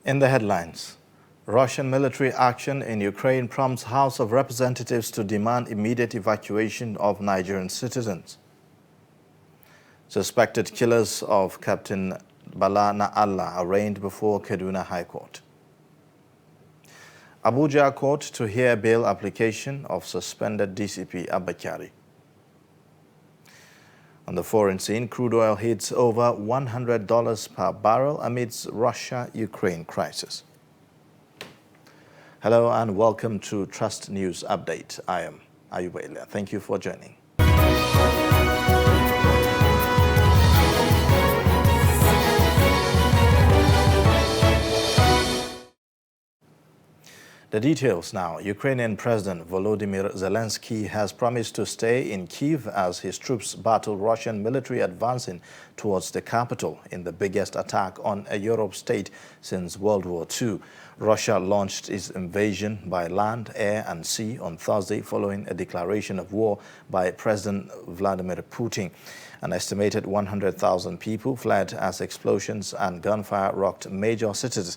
In the headlines, Russian military action in Ukraine prompts House of Representatives to demand immediate evacuation of Nigerian citizens. Suspected killers of Captain Bala Na'Allah arraigned before Kaduna High Court. Abuja Court to hear bail application of suspended DCP Abba Kyari. On the foreign scene, crude oil hits over $100 per barrel amidst Russia-Ukraine crisis. Hello and welcome to Trust News Update. I am Ayuba Elia. Thank you for joining. The details now. Ukrainian President Volodymyr Zelensky has promised to stay in Kyiv as his troops battle Russian military advancing towards the capital in the biggest attack on a Europe state since World War II. Russia launched its invasion by land, air and sea on Thursday following a declaration of war by President Vladimir Putin. An estimated 100,000 people fled as explosions and gunfire rocked major cities.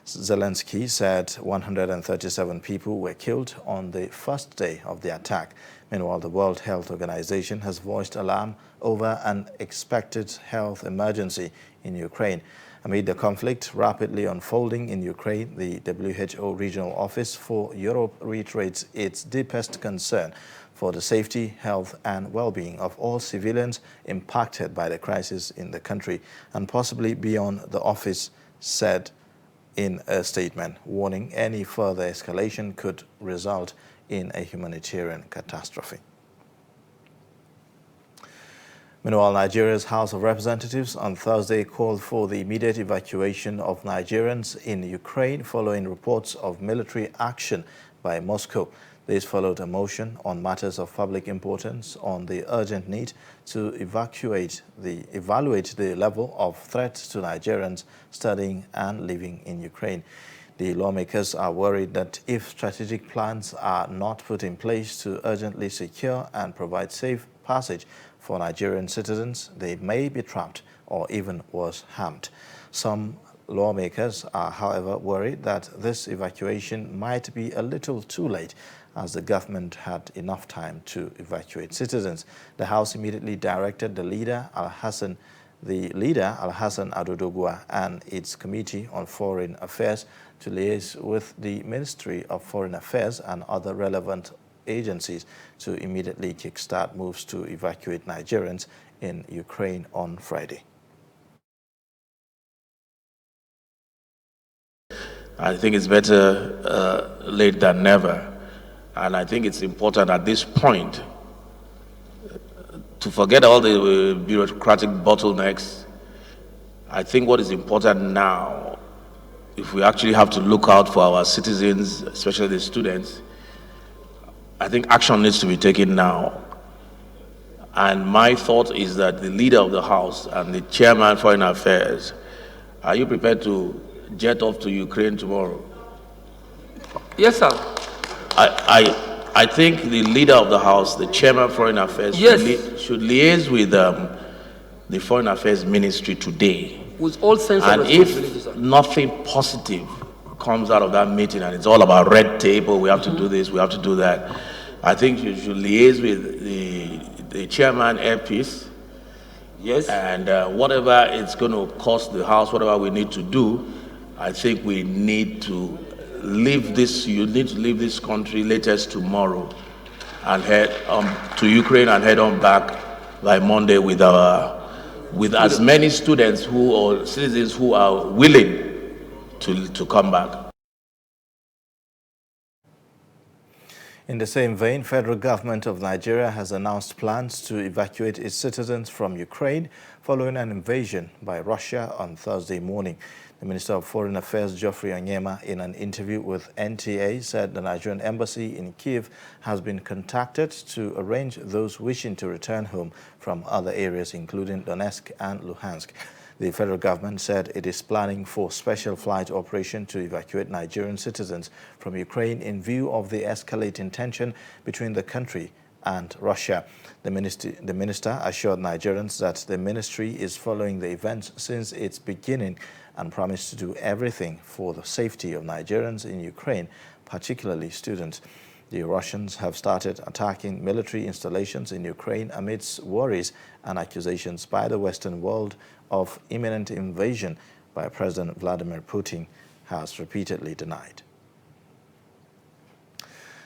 Zelensky said 137 people were killed on the first day of the attack. Meanwhile, the World Health Organization has voiced alarm over an expected health emergency in Ukraine. Amid the conflict rapidly unfolding in Ukraine, the WHO Regional Office for Europe reiterates its deepest concern for the safety, health and well-being of all civilians impacted by the crisis in the country and possibly beyond. The office said in a statement, warning any further escalation could result in a humanitarian catastrophe. Meanwhile, Nigeria's House of Representatives on Thursday called for the immediate evacuation of Nigerians in Ukraine following reports of military action by Moscow. This followed a motion on matters of public importance on the urgent need to evaluate the level of threat to Nigerians studying and living in Ukraine. The lawmakers are worried that if strategic plans are not put in place to urgently secure and provide safe passage for Nigerian citizens, they may be trapped or even worse, harmed. Some lawmakers are, however, worried that this evacuation might be a little too late, as the government had enough time to evacuate citizens. The House immediately directed the leader, Al-Hassan Adodogwa, and its Committee on Foreign Affairs to liaise with the Ministry of Foreign Affairs and other relevant agencies to immediately kickstart moves to evacuate Nigerians in Ukraine on Friday. I think it's better late than never. And I think it's important at this point to forget all the bureaucratic bottlenecks. I think what is important now, if we actually have to look out for our citizens, especially the students, I think action needs to be taken now. And my thought is that the leader of the House and the chairman Foreign Affairs, are you prepared to jet off to Ukraine tomorrow? Yes, sir. I think the leader of the House, the chairman of Foreign Affairs, should liaise with the Foreign Affairs Ministry today. With all sense of responsibility, sir. If nothing positive comes out of that meeting and it's all about red tape, or we have to do this, we have to do that, I think you should liaise with the chairman, Air Peace. Yes. And whatever it's going to cost the House, whatever we need to do, I think we need to leave this country latest tomorrow and head to Ukraine and head on back by Monday with as many students or citizens who are willing to come back. In the same vein, federal government of Nigeria has announced plans to evacuate its citizens from Ukraine following an invasion by Russia on Thursday morning. The Minister of Foreign Affairs, Geoffrey Onyema, in an interview with NTA, said the Nigerian embassy in Kyiv has been contacted to arrange those wishing to return home from other areas, including Donetsk and Luhansk. The federal government said it is planning for special flight operation to evacuate Nigerian citizens from Ukraine in view of the escalating tension between the country and Russia. The minister assured Nigerians that the ministry is following the events since its beginning and promised to do everything for the safety of Nigerians in Ukraine, particularly students. The Russians have started attacking military installations in Ukraine amidst worries and accusations by the Western world of imminent invasion by President Vladimir Putin has repeatedly denied.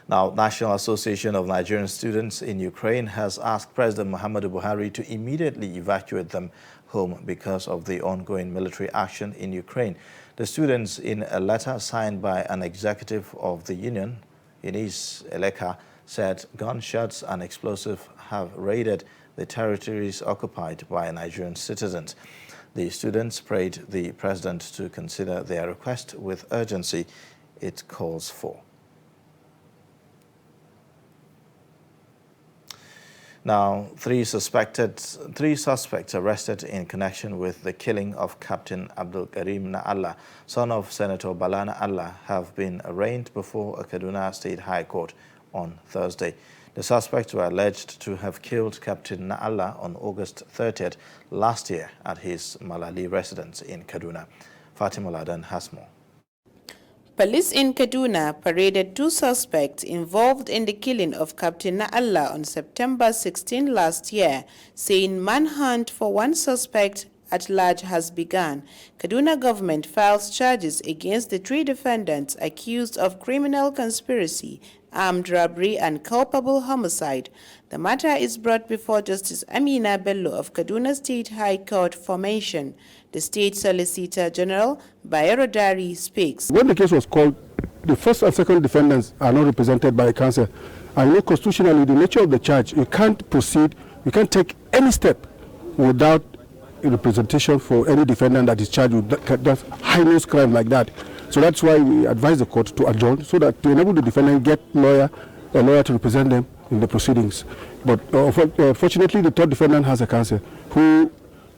Now, National Association of Nigerian Students in Ukraine has asked President Muhammadu Buhari to immediately evacuate them home because of the ongoing military action in Ukraine. The students, in a letter signed by an executive of the union, Eunice Eleka, said gunshots and explosives have raided the territories occupied by Nigerian citizens. The students prayed the president to consider their request with urgency it calls for. Now, three suspects arrested in connection with the killing of Captain Abdul Karim Na'Allah, son of Senator Bala Na'Allah, have been arraigned before a Kaduna State High Court on Thursday. The suspects were alleged to have killed Captain Na'Allah on August 30th last year at his Malali residence in Kaduna. Fatima Ladan has more. Police in Kaduna paraded two suspects involved in the killing of Captain Na'Allah on September 16 last year, saying manhunt for one suspect at large has begun. Kaduna government files charges against the three defendants accused of criminal conspiracy, armed robbery and culpable homicide. The matter is brought before Justice Amina Bello of Kaduna State High Court formation. The State Solicitor General, Bayero Dari, speaks. When the case was called, the first and second defendants are not represented by counsel. And constitutionally, the nature of the charge, you can't proceed, you can't take any step without a representation for any defendant that is charged with that heinous crime like that. So that's why we advise the court to adjourn, so that to enable the defendant get a lawyer to represent them in the proceedings. But fortunately, the third defendant has a counsel who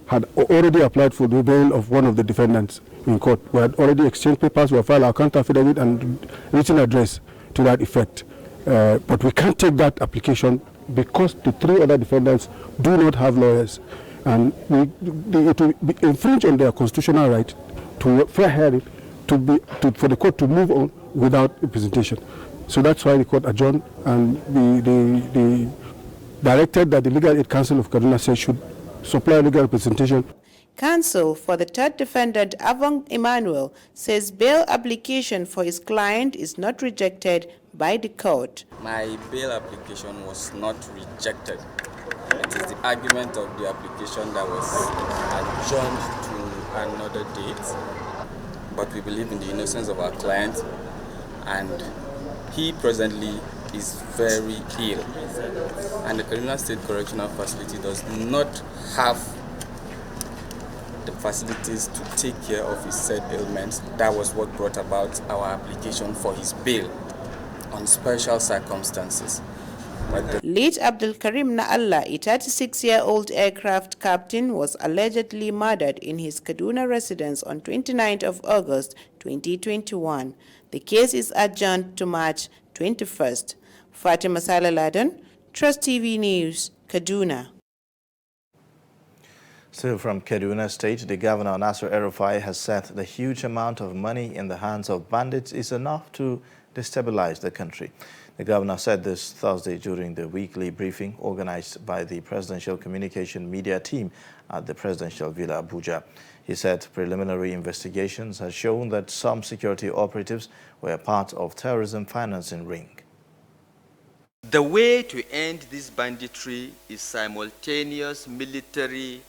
had already applied for the bail of one of the defendants in court. We had already exchanged papers, we have filed our counter affidavit and written address to that effect. But we can't take that application because the three other defendants do not have lawyers. And it will infringe on their constitutional right to fair hearing, for the court to move on without representation. So that's why the court adjourned, and the directed that the Legal Aid Council of Kaduna State should supply legal representation. Counsel for the third defendant, Avon Emmanuel, says bail application for his client is not rejected by the court. My bail application was not rejected. It is the argument of the application that was adjourned to another date. But we believe in the innocence of our client, and he presently is very ill. And the Kaduna State Correctional Facility does not have the facilities to take care of his said ailments. That was what brought about our application for his bail on special circumstances. Late Abdul Karim Na'Allah, a 36-year-old aircraft captain, was allegedly murdered in his Kaduna residence on 29th of August 2021. The case is adjourned to March 21st. Fatima Salaladan, Trust TV News, Kaduna. Still from Kaduna State, the governor, Nasir El-Rufai, has said the huge amount of money in the hands of bandits is enough to destabilize the country. The governor said this Thursday during the weekly briefing organized by the Presidential Communication Media Team at the Presidential Villa, Abuja. He said preliminary investigations had shown that some security operatives were part of terrorism financing ring. The way to end this banditry is simultaneous military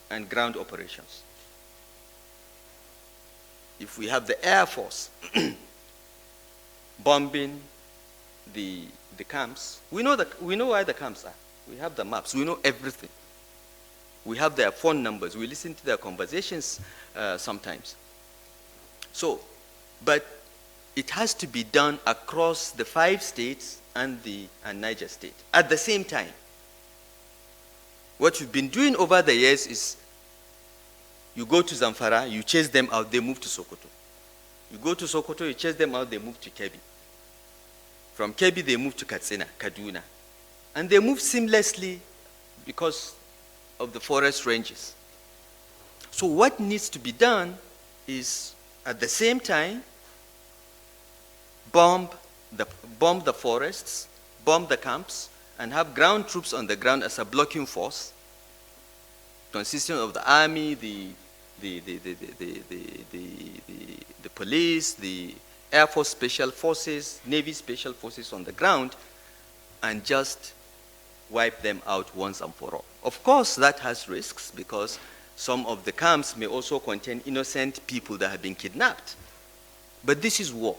and ground operations. If we have the Air Force bombing the camps, we know where the camps are. We have the maps. We know everything. We have their phone numbers. We listen to their conversations sometimes. So, but it has to be done across the 5 states and Niger State at the same time. What we've been doing over the years is you go to Zamfara, you chase them out, they move to Sokoto. You go to Sokoto, you chase them out, they move to Kebbi. From Kebbi, they move to Katsina, Kaduna. and they move seamlessly because of the forest ranges. So what needs to be done is, at the same time, bomb the forests, bomb the camps, and have ground troops on the ground as a blocking force, consisting of the army, the police, the Air Force Special Forces, Navy Special Forces on the ground, and just wipe them out once and for all. Of course, that has risks because some of the camps may also contain innocent people that have been kidnapped. But this is war.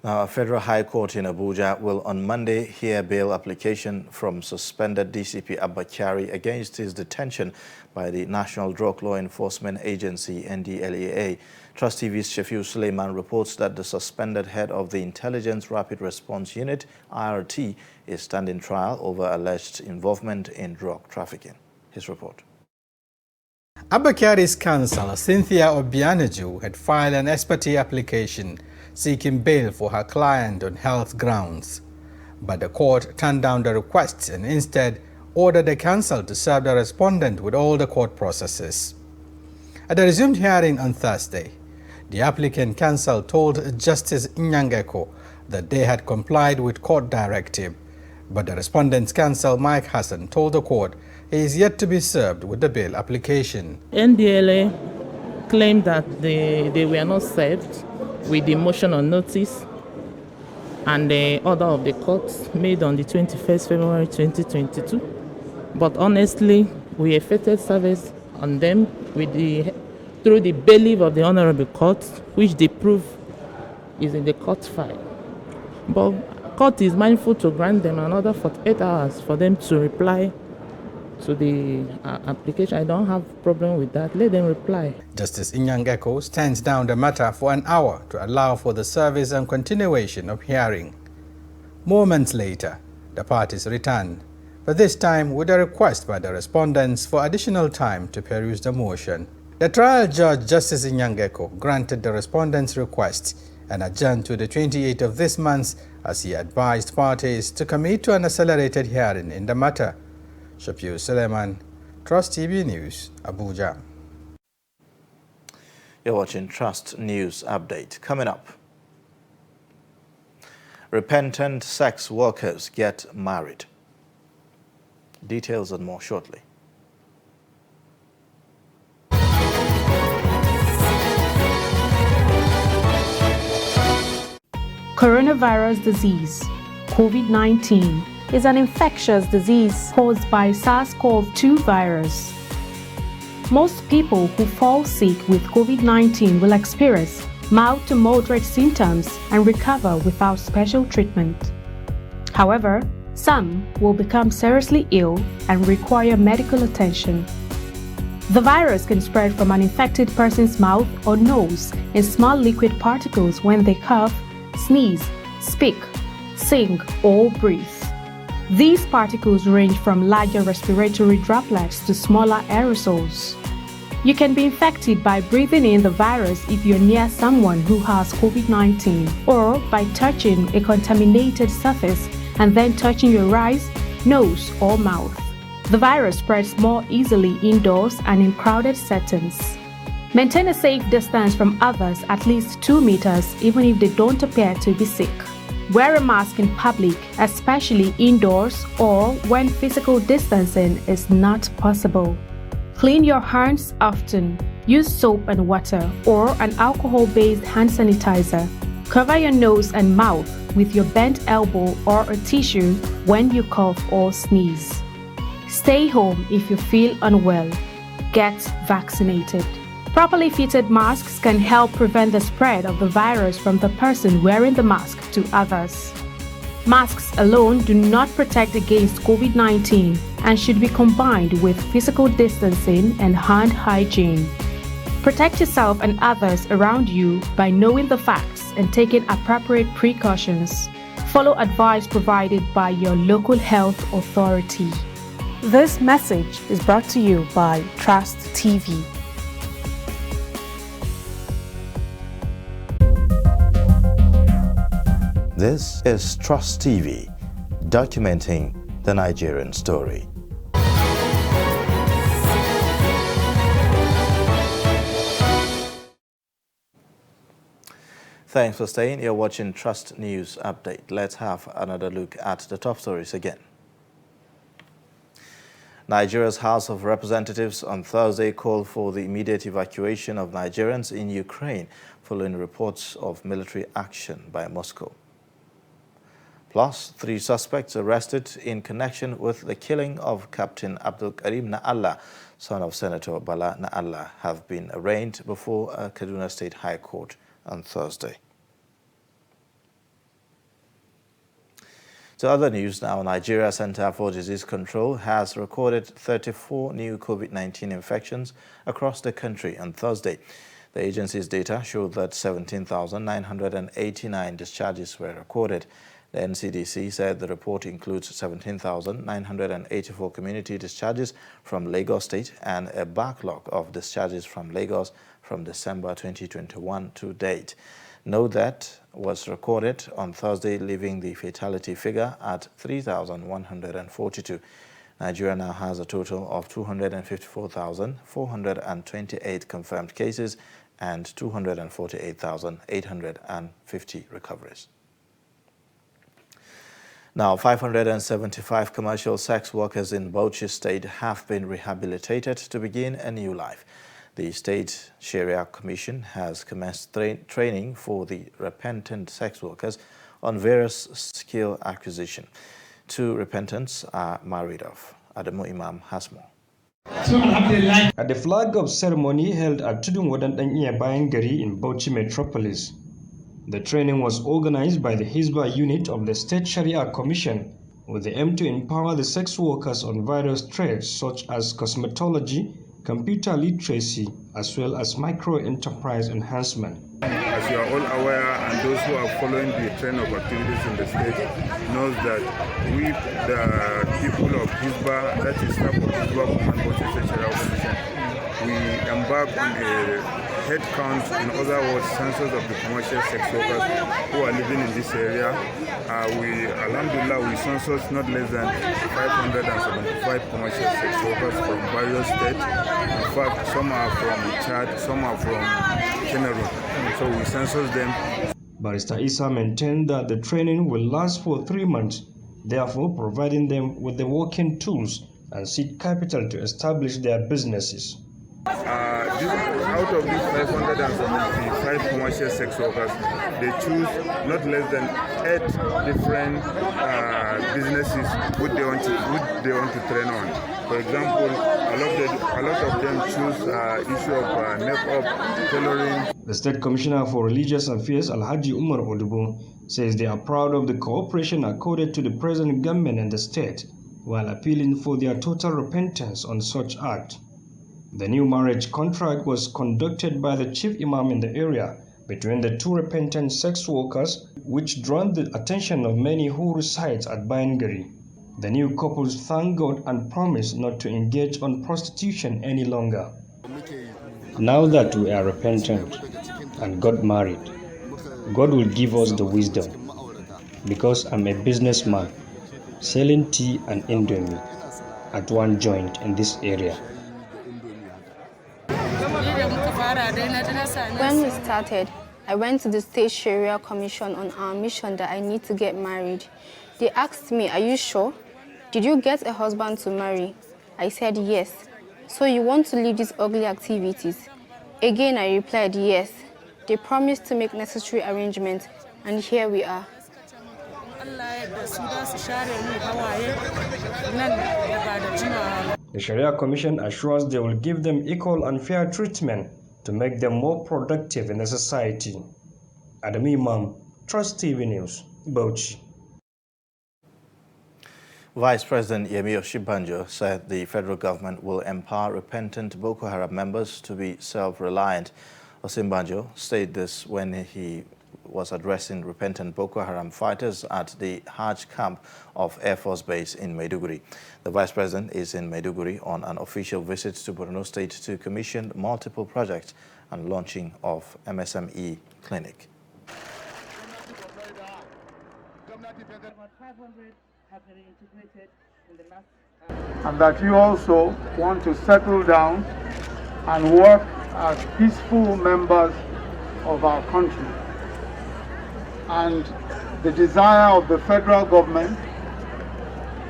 Now, a federal high court in Abuja will on Monday hear bail application from suspended DCP Abba Kyari against his detention by the National Drug Law Enforcement Agency, NDLEA. Trust TV's Shafiu Suleiman reports that the suspended head of the Intelligence Rapid Response Unit, IRT, is standing trial over alleged involvement in drug trafficking. His report. Abba Kyari's counsel, Cynthia Obianeju, had filed an ex parte application seeking bail for her client on health grounds. But the court turned down the request and instead ordered the counsel to serve the respondent with all the court processes. At the resumed hearing on Thursday, the applicant counsel told Justice Nyangeko that they had complied with court directive, but the respondent's counsel, Mike Hassan, told the court he is yet to be served with the bail application. NDLA claimed that they were not served with the motion on notice and the order of the court made on the 21st February 2022. But honestly, we effected service on them through the bailiff of the Honorable Court, which the proof is in the court file. But court is mindful to grant them another 48 hours for them to reply to the application. I don't have a problem with that. Let them reply. Justice Inyangeko stands down the matter for an hour to allow for the service and continuation of hearing. Moments later, the parties returned, but this time with a request by the respondents for additional time to peruse the motion. The trial judge, Justice Inyangeko, granted the respondents' request and adjourned to the 28th of this month as he advised parties to commit to an accelerated hearing in the matter. Shafiu Suleiman, Trust TV News, Abuja. You're watching Trust News Update. Coming up, repentant sex workers get married. Details and more shortly. Coronavirus disease, COVID-19, is an infectious disease caused by SARS-CoV-2 virus. Most people who fall sick with COVID-19 will experience mild to moderate symptoms and recover without special treatment. However, some will become seriously ill and require medical attention. The virus can spread from an infected person's mouth or nose in small liquid particles when they cough, sneeze, speak, sing, or breathe. These particles range from larger respiratory droplets to smaller aerosols. You can be infected by breathing in the virus if you're near someone who has COVID-19 or by touching a contaminated surface and then touching your eyes, nose, or mouth. The virus spreads more easily indoors and in crowded settings. Maintain a safe distance from others at least 2 meters even if they don't appear to be sick. Wear a mask in public, especially indoors or when physical distancing is not possible. Clean your hands often. Use soap and water or an alcohol-based hand sanitizer. Cover your nose and mouth with your bent elbow or a tissue when you cough or sneeze. Stay home if you feel unwell. Get vaccinated. Properly fitted masks can help prevent the spread of the virus from the person wearing the mask to others. Masks alone do not protect against COVID-19 and should be combined with physical distancing and hand hygiene. Protect yourself and others around you by knowing the facts and taking appropriate precautions. Follow advice provided by your local health authority. This message is brought to you by Trust TV. This is Trust TV, documenting the Nigerian story. Thanks for staying. You're watching Trust News Update. Let's have another look at the top stories again. Nigeria's House of Representatives on Thursday called for the immediate evacuation of Nigerians in Ukraine following reports of military action by Moscow. Plus, 3 suspects arrested in connection with the killing of Captain Abdul Karim Na'Allah, son of Senator Bala Na'Allah, have been arraigned before a Kaduna State High Court on Thursday. To other news now, Nigeria Center for Disease Control has recorded 34 new COVID-19 infections across the country on Thursday. The agency's data showed that 17,989 discharges were recorded. The NCDC said the report includes 17,984 community discharges from Lagos State and a backlog of discharges from Lagos from December 2021 to date. No death was recorded on Thursday, leaving the fatality figure at 3,142. Nigeria now has a total of 254,428 confirmed cases and 248,850 recoveries. Now, 575 commercial sex workers in Bauchi State have been rehabilitated to begin a new life. The State Sharia Commission has commenced training for the repentant sex workers on various skill acquisition. 2 repentants are married off. Adamu Imam has more. At the flag-off ceremony held at Tudun Wadan Danya Bayan Gari in Bauchi Metropolis, the training was organized by the Hizbah unit of the State Sharia Commission with the aim to empower the sex workers on various trades such as cosmetology, computer literacy, as well as micro-enterprise enhancement. As you are all aware, and those who are following the trend of activities in the state knows that we, the people of Hizbah, that is staff of Hizbah and Bauchi State Sharia Commission, we embark on a head count, in other words, census of the commercial sex workers who are living in this area. Alhamdulillah, we census not less than 575 commercial sex workers from various states. In fact, some are from Chad, some are from Cameroon. So we census them. Barrister Isa maintained that the training will last for 3 months, therefore providing them with the working tools and seed capital to establish their businesses. Out of these 575 commercial sex workers, they choose not less than 8 different businesses which they want to train on. For example, a lot of them choose issue of makeup, tailoring. The State Commissioner for Religious Affairs, Alhaji Umar Odubo, says they are proud of the cooperation accorded to the present government and the state, while appealing for their total repentance on such act. The new marriage contract was conducted by the chief imam in the area between the 2 repentant sex workers, which drew the attention of many who reside at Bayangari. The new couples thank God and promise not to engage on prostitution any longer. Now that we are repentant and got married, God will give us the wisdom, because I'm a businessman selling tea and indomie at one joint in this area. When we started, I went to the State Sharia Commission on our mission that I need to get married. They asked me, "Are you sure? Did you get a husband to marry?" I said, "Yes." "So you want to leave these ugly activities?" Again, I replied, "Yes." They promised to make necessary arrangements, and here we are. The Sharia Commission assures they will give them equal and fair treatment to make them more productive in the society. Adam Imam, Trust TV News, Bauchi. Vice President Yemi Osinbajo said the federal government will empower repentant Boko Haram members to be self-reliant. Osinbajo stated this when he was addressing repentant Boko Haram fighters at the Hajj camp of Air Force Base in Maiduguri. The Vice President is in Maiduguri on an official visit to Borno State to commission multiple projects and launching of MSME clinic. 200 have been reintegrated in the last. And that you also want to settle down and work as peaceful members of our country. And the desire of the federal government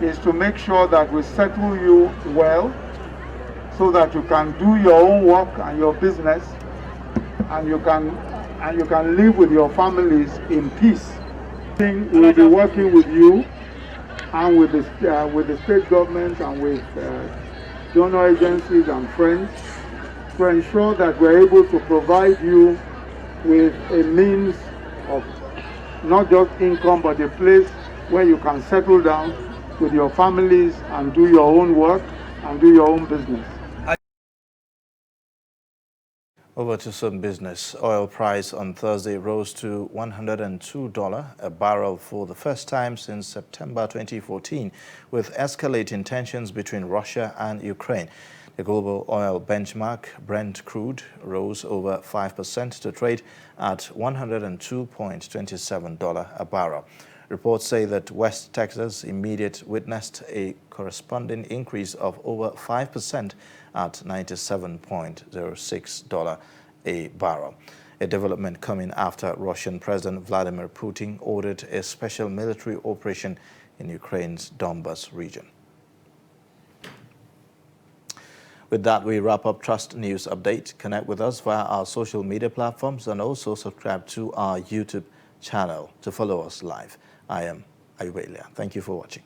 is to make sure that we settle you well so that you can do your own work and your business and you can live with your families in peace. We'll be working with you and with the state governments and with donor agencies and friends to ensure that we're able to provide you with a means of not just income but a place where you can settle down with your families and do your own work and do your own business. Over to some business. Oil price on Thursday rose to $102 a barrel for the first time since September 2014, with escalating tensions between Russia and Ukraine. The global oil benchmark, Brent crude, rose over 5% to trade at $102.27 a barrel. Reports say that West Texas Intermediate witnessed a corresponding increase of over 5% at $97.06 a barrel. A development coming after Russian President Vladimir Putin ordered a special military operation in Ukraine's Donbas region. With that, we wrap up Trust News Update. Connect with us via our social media platforms and also subscribe to our YouTube channel to follow us live. I am Ayubelia. Thank you for watching.